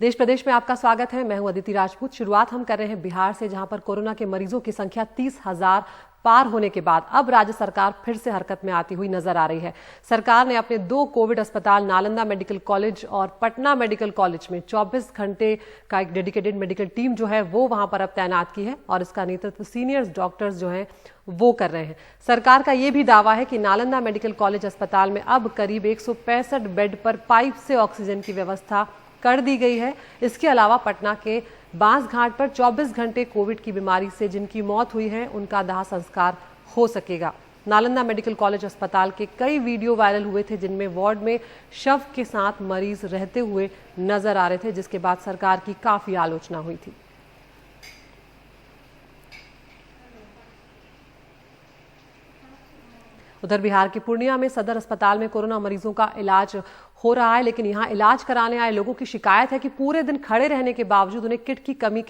देश प्रदेश में आपका स्वागत है। मैं हूं अदिति राजपूत। शुरुआत हम कर रहे हैं बिहार से, जहां पर कोरोना के मरीजों की संख्या 30,000 पार होने के बाद अब राज्य सरकार फिर से हरकत में आती हुई नजर आ रही है। सरकार ने अपने 2 कोविड अस्पताल नालंदा मेडिकल कॉलेज और पटना मेडिकल कॉलेज में 24 घंटे का एक डेडिकेटेड मेडिकल टीम जो है वो वहां पर अब तैनात की है और इसका नेतृत्व सीनियर डॉक्टर्स जो है वो कर रहे हैं। सरकार का यह भी दावा है कि नालंदा मेडिकल कॉलेज अस्पताल में अब करीब 165 बेड पर पाइप से ऑक्सीजन की व्यवस्था कर दी गई है। इसके अलावा पटना के बांसघाट पर 24 घंटे कोविड की बीमारी से जिनकी मौत हुई है उनका दाह संस्कार हो सकेगा। नालंदा मेडिकल कॉलेज अस्पताल के कई वीडियो वायरल हुए थे जिनमें वार्ड में शव के साथ मरीज रहते हुए नजर आ रहे थे, जिसके बाद सरकार की काफी आलोचना हुई थी। उधर बिहार के पूर्णिया में सदर अस्पताल में कोरोना मरीजों का इलाज हो रहा है, लेकिन यहां इलाज कराने आए लोगों की शिकायत है कि पूरे दिन खड़े रहने के बावजूद उन्हें किट की कमी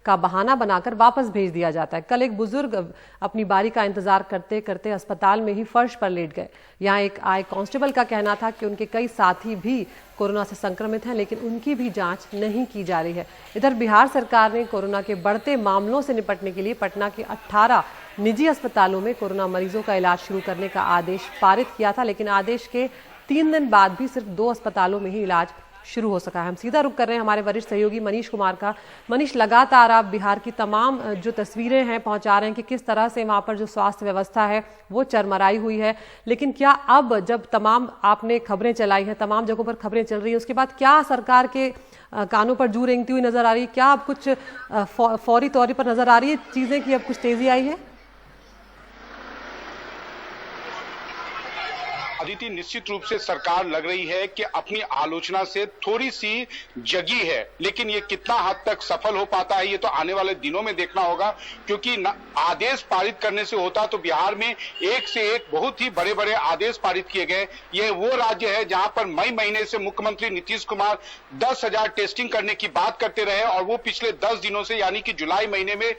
का बहाना बनाकर वापस भेज दिया जाता है। कल एक बुजुर्ग अपनी बारी का इंतजार करते करते अस्पताल में ही फर्श पर लेट गए। यहां एक आए कांस्टेबल का कहना था कि उनके कई साथी भी कोरोना से संक्रमित हैं, लेकिन उनकी भी जांच नहीं की जा रही है। इधर बिहार सरकार ने कोरोना के बढ़ते मामलों से निपटने के लिए पटना के 18 निजी अस्पतालों में कोरोना मरीजों का इलाज शुरू करने का आदेश पारित किया था, लेकिन आदेश के 3 दिन बाद भी सिर्फ 2 अस्पतालों में ही इलाज शुरू हो सका है। हम सीधा रुख कर रहे हैं हमारे वरिष्ठ सहयोगी मनीष कुमार का। मनीष, लगातार आप बिहार की तमाम जो तस्वीरें हैं पहुंचा रहे हैं कि किस तरह से वहां पर जो स्वास्थ्य व्यवस्था है वो चरमराई हुई है, लेकिन क्या अब जब तमाम आपने खबरें चलाई हैं, तमाम जगहों पर खबरें चल रही है, उसके बाद क्या सरकार के कानों पर जू रेंगती हुई नजर आ रही है? क्या अब कुछ फौरी तौर पर नजर आ रही है चीजें कि अब कुछ तेजी आई है? अदिति, निश्चित रूप से सरकार लग रही है कि अपनी आलोचना से थोड़ी सी जगी है, लेकिन ये कितना हद तक सफल हो पाता है ये तो आने वाले दिनों में देखना होगा, क्योंकि आदेश पारित करने से होता तो बिहार में एक से एक बहुत ही बड़े बड़े आदेश पारित किए गए। ये वो राज्य है जहां पर मई महीने से मुख्यमंत्री नीतीश कुमार 10,000 टेस्टिंग करने की बात करते रहे और वो पिछले 10 दिनों से यानी कि जुलाई महीने में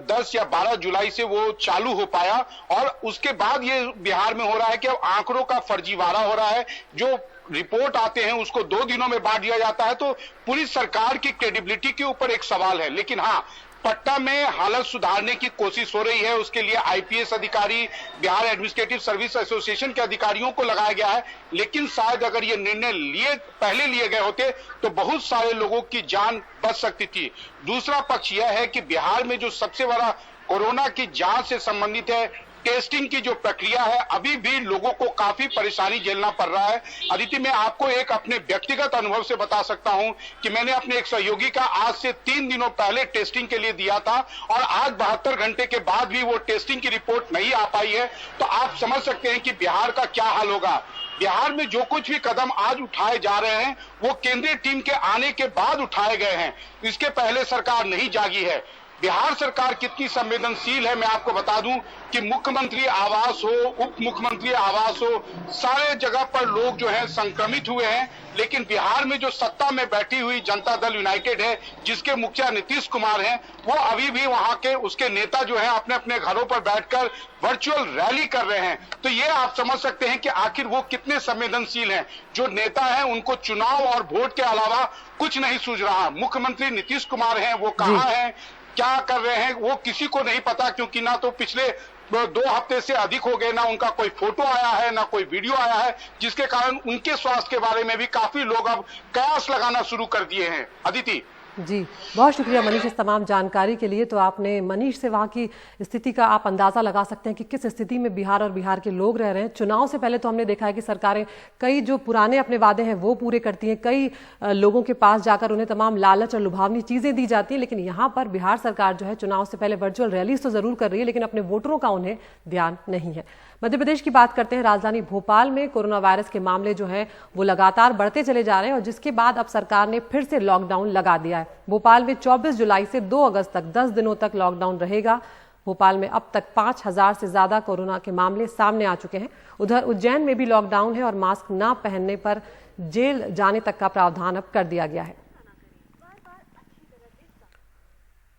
10 या 12 जुलाई से वो चालू हो पाया और उसके बाद ये बिहार में हो रहा है कि अब आंकड़ों का फर्जीवाड़ा हो रहा है। जो रिपोर्ट आते हैं उसको 2 दिनों में बांट दिया जाता है, तो पूरी सरकार की क्रेडिबिलिटी के ऊपर एक सवाल है। लेकिन हाँ, पटना में हालत सुधारने की कोशिश हो रही है, उसके लिए आईपीएस अधिकारी, बिहार एडमिनिस्ट्रेटिव सर्विस एसोसिएशन के अधिकारियों को लगाया गया है, लेकिन शायद अगर ये निर्णय पहले लिए गए होते तो बहुत सारे लोगों की जान बच सकती थी। दूसरा पक्ष यह है कि बिहार में जो सबसे बड़ा कोरोना की जांच से संबंधित है, टेस्टिंग की जो प्रक्रिया है, अभी भी लोगों को काफी परेशानी झेलना पड़ रहा है। अदिति, मैं आपको एक अपने व्यक्तिगत अनुभव से बता सकता हूं कि मैंने अपने एक सहयोगी का आज से 3 दिनों पहले टेस्टिंग के लिए दिया था और आज 72 घंटे के बाद भी वो टेस्टिंग की रिपोर्ट नहीं आ पाई है। तो आप समझ सकते हैं कि बिहार का क्या हाल होगा। बिहार में जो कुछ भी कदम आज उठाए जा रहे हैं वो केंद्रीय टीम के आने के बाद उठाए गए हैं, इसके पहले सरकार नहीं जागी है। बिहार सरकार कितनी संवेदनशील है मैं आपको बता दूं कि मुख्यमंत्री आवास हो, उप मुख्यमंत्री आवास हो, सारे जगह पर लोग जो हैं संक्रमित हुए हैं, लेकिन बिहार में जो सत्ता में बैठी हुई जनता दल यूनाइटेड है, जिसके मुखिया नीतीश कुमार हैं, वो अभी भी वहां के उसके नेता जो हैं अपने अपने घरों पर बैठकर वर्चुअल रैली कर रहे हैं। तो ये आप समझ सकते हैं कि आखिर वो कितने संवेदनशील हैं। जो नेता हैं उनको चुनाव और वोट के अलावा कुछ नहीं सूझ रहा। मुख्यमंत्री नीतीश कुमार हैं, वो कहाँ हैं, क्या कर रहे हैं, वो किसी को नहीं पता, क्योंकि ना तो पिछले 2 हफ्ते से अधिक हो गए, ना उनका कोई फोटो आया है, ना कोई वीडियो आया है, जिसके कारण उनके स्वास्थ्य के बारे में भी काफी लोग अब कयास लगाना शुरू कर दिए हैं। अदिति जी, बहुत शुक्रिया मनीष इस तमाम जानकारी के लिए। तो आपने मनीष से वहाँ की स्थिति का आप अंदाजा लगा सकते हैं कि किस स्थिति में बिहार और बिहार के लोग रह रहे हैं। चुनाव से पहले तो हमने देखा है कि सरकारें कई जो पुराने अपने वादे हैं वो पूरे करती हैं, कई लोगों के पास जाकर उन्हें तमाम लालच और लुभावनी चीजें दी जाती हैं, लेकिन यहाँ पर बिहार सरकार जो है चुनाव से पहले वर्चुअल रैलीज तो जरूर कर रही है, लेकिन अपने वोटरों का उन्हें ध्यान नहीं है। मध्य प्रदेश की बात करते हैं। राजधानी भोपाल में कोरोना वायरस के मामले जो है वो लगातार बढ़ते चले जा रहे हैं और जिसके बाद अब सरकार ने फिर से लॉकडाउन लगा दिया है। भोपाल में 24 जुलाई से 2 अगस्त तक 10 दिनों तक लॉकडाउन रहेगा। भोपाल में अब तक 5,000 से ज्यादा कोरोना के मामले सामने आ चुके हैं। उधर उज्जैन में भी लॉकडाउन है और मास्क न पहनने पर जेल जाने तक का प्रावधान अब कर दिया गया है।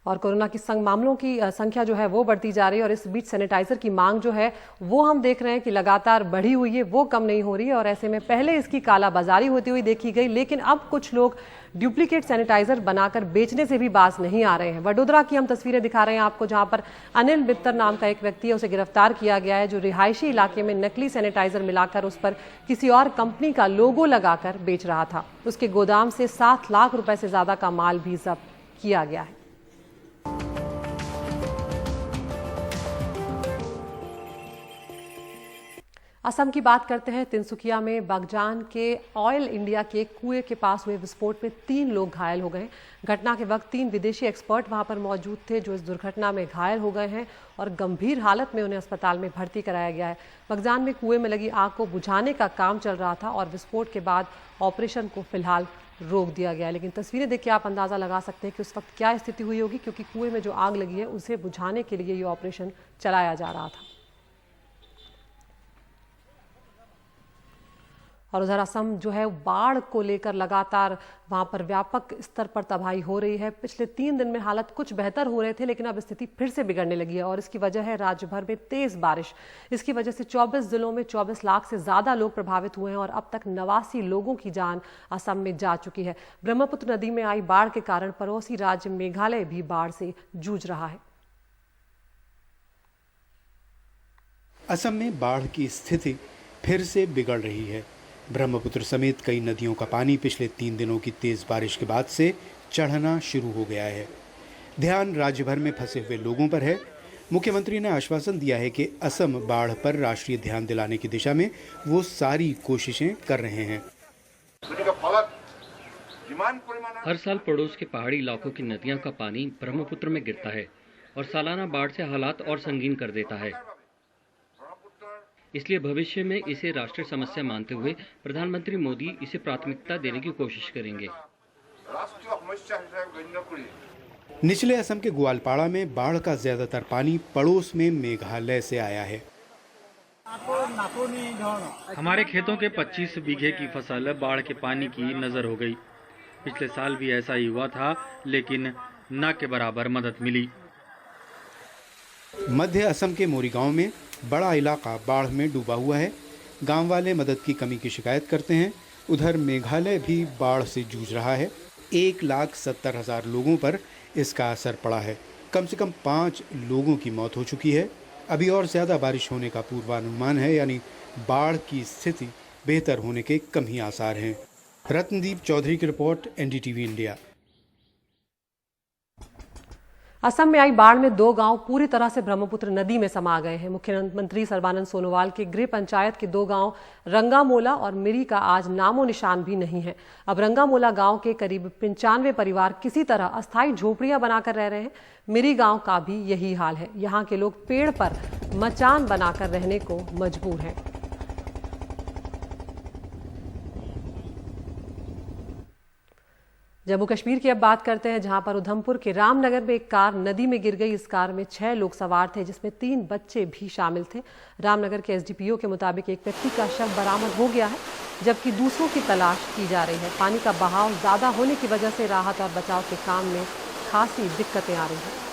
और कोरोना की मामलों की संख्या जो है वो बढ़ती जा रही है और इस बीच सैनिटाइजर की मांग जो है वो हम देख रहे हैं कि लगातार बढ़ी हुई है, वो कम नहीं हो रही है। और ऐसे में पहले इसकी कालाबाजारी होती हुई देखी गई, लेकिन अब कुछ लोग डुप्लीकेट सैनिटाइजर बनाकर बेचने से भी बाज नहीं आ रहे हैं। वडोदरा की हम तस्वीरें दिखा रहे हैं आपको, जहां पर अनिल मित्तर नाम का एक व्यक्ति है, उसे गिरफ्तार किया गया है, जो रिहायशी इलाके में नकली सैनिटाइजर मिलाकर उस पर किसी और कंपनी का लोगो लगाकर बेच रहा था। उसके गोदाम से 7 लाख रुपए से ज्यादा का माल भी जब्त किया गया है। असम की बात करते हैं। तिनसुकिया में बगजान के ऑयल इंडिया के कुएं के पास हुए विस्फोट में 3 लोग घायल हो गए। घटना के वक्त 3 विदेशी एक्सपर्ट वहां पर मौजूद थे, जो इस दुर्घटना में घायल हो गए हैं और गंभीर हालत में उन्हें अस्पताल में भर्ती कराया गया है। बगजान में कुएं में लगी आग को बुझाने का काम चल रहा था और विस्फोट के बाद ऑपरेशन को फिलहाल रोक दिया गया है। लेकिन तस्वीरें देख के आप अंदाजा लगा सकते हैं कि उस वक्त क्या स्थिति हुई होगी, क्योंकि कुएं में जो आग लगी है उसे बुझाने के लिए ये ऑपरेशन चलाया जा रहा था। और उधर असम जो है बाढ़ को लेकर लगातार वहां पर व्यापक स्तर पर तबाही हो रही है। पिछले 3 दिन में हालात कुछ बेहतर हो रहे थे, लेकिन अब स्थिति फिर से बिगड़ने लगी है और इसकी वजह है राज्य भर में तेज बारिश। इसकी वजह से 24 जिलों में 24 लाख से ज्यादा लोग प्रभावित हुए हैं और अब तक 89 लोगों की जान असम में जा चुकी है। ब्रह्मपुत्र नदी में आई बाढ़ के कारण पड़ोसी राज्य मेघालय भी बाढ़ से जूझ रहा है। असम में बाढ़ की स्थिति फिर से बिगड़ रही है। ब्रह्मपुत्र समेत कई नदियों का पानी पिछले 3 दिनों की तेज बारिश के बाद से चढ़ना शुरू हो गया है। ध्यान राज्य भर में फंसे हुए लोगों पर है। मुख्यमंत्री ने आश्वासन दिया है कि असम बाढ़ पर राष्ट्रीय ध्यान दिलाने की दिशा में वो सारी कोशिशें कर रहे हैं। हर साल पड़ोस के पहाड़ी इलाकों की नदियां का पानी ब्रह्मपुत्र में गिरता है और सालाना बाढ़ से हालात और संगीन कर देता है। इसलिए भविष्य में इसे राष्ट्रीय समस्या मानते हुए प्रधानमंत्री मोदी इसे प्राथमिकता देने की कोशिश करेंगे। निचले असम के ग्वालपाड़ा में बाढ़ का ज्यादातर पानी पड़ोस में मेघालय से आया है। हमारे खेतों के 25 बीघे की फसल बाढ़ के पानी की नजर हो गई। पिछले साल भी ऐसा ही हुआ था, लेकिन न के बराबर मदद मिली। मध्य असम के मोरी गांव में बड़ा इलाका बाढ़ में डूबा हुआ है। गांव वाले मदद की कमी की शिकायत करते हैं। उधर मेघालय भी बाढ़ से जूझ रहा है। 1,70,000 लोगों पर इसका असर पड़ा है। कम से कम 5 लोगों की मौत हो चुकी है। अभी और ज़्यादा बारिश होने का पूर्वानुमान है, यानी बाढ़ की स्थिति बेहतर होने के कम ही आसार हैं। रत्नदीप चौधरी की रिपोर्ट, NDTV इंडिया। असम में आई बाढ़ में 2 गांव पूरी तरह से ब्रह्मपुत्र नदी में समा गए हैं। मुख्यमंत्री सर्बानंद सोनोवाल के गृह पंचायत के 2 गांव रंगामोला और मिरी का आज नामो निशान भी नहीं है। अब रंगामोला गांव के करीब 95 परिवार किसी तरह अस्थायी झोपड़ियां बनाकर रह रहे हैं। मिरी गांव का भी यही हाल है। यहाँ के लोग पेड़ पर मचान बनाकर रहने को मजबूर हैं। जम्मू कश्मीर की अब बात करते हैं, जहां पर उधमपुर के रामनगर में एक कार नदी में गिर गई। इस कार में 6 लोग सवार थे, जिसमें 3 बच्चे भी शामिल थे। रामनगर के SDPO के मुताबिक एक व्यक्ति का शव बरामद हो गया है, जबकि दूसरों की तलाश की जा रही है। पानी का बहाव ज्यादा होने की वजह से राहत और बचाव के काम में खासी दिक्कतें आ रही हैं।